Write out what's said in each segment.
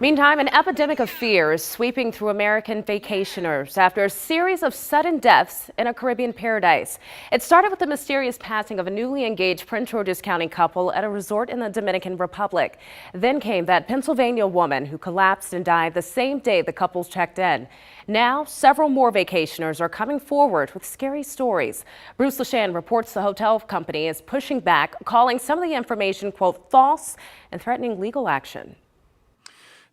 Meantime, an epidemic of fear is sweeping through American vacationers after a series of sudden deaths in a Caribbean paradise. It started with the mysterious passing of a newly engaged Prince George's County couple at a resort in the Dominican Republic. Then came that Pennsylvania woman who collapsed and died the same day the couples checked in. Now, several more vacationers are coming forward with scary stories. Bruce LeShan reports the hotel company is pushing back, calling some of the information, quote, false and threatening legal action.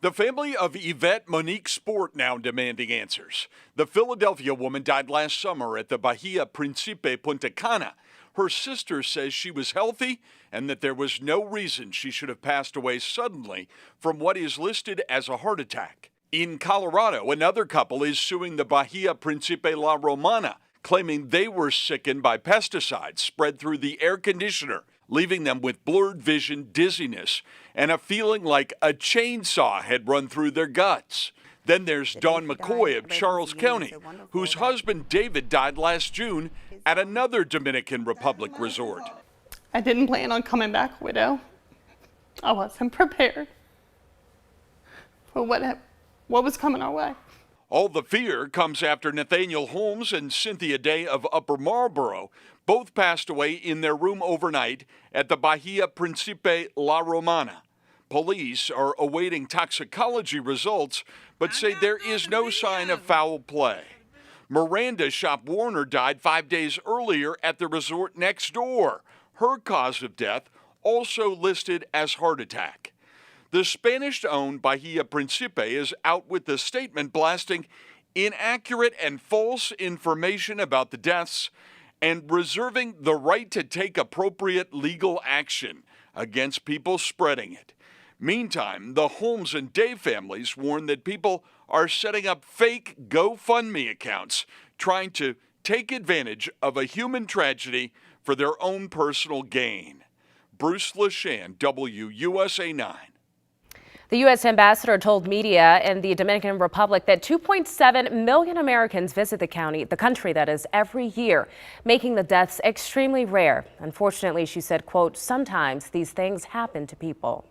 The family of Yvette Monique Sport now demanding answers. The Philadelphia woman died last summer at the Bahia Principe, Punta Cana. Her sister says she was healthy and that there was no reason she should have passed away suddenly from what is listed as a heart attack. In Colorado, another couple is suing the Bahia Principe La Romana, claiming they were sickened by pesticides spread through the air conditioner, leaving them with blurred vision, dizziness, and a feeling like a chainsaw had run through their guts. Then there's Dawn McCoy of Charles County, whose husband David died last June at another Dominican Republic resort. I didn't plan on coming back widow. I wasn't prepared for what was coming our way. All the fear comes after Nathaniel Holmes and Cynthia Day of Upper Marlboro both passed away in their room overnight at the Bahia Principe La Romana. Police are awaiting toxicology results, but say there is no sign of foul play. Miranda Shop Warner died 5 days earlier at the resort next door. Her cause of death also listed as heart attack. The Spanish-owned Bahia Principe is out with a statement blasting inaccurate and false information about the deaths and reserving the right to take appropriate legal action against people spreading it. Meantime, the Holmes and Day families warn that people are setting up fake GoFundMe accounts, trying to take advantage of a human tragedy for their own personal gain. Bruce LeShan, WUSA 9. The U.S. ambassador told media in the Dominican Republic that 2.7 million Americans visit the country that is, every year, making the deaths extremely rare. Unfortunately, she said, quote, sometimes these things happen to people.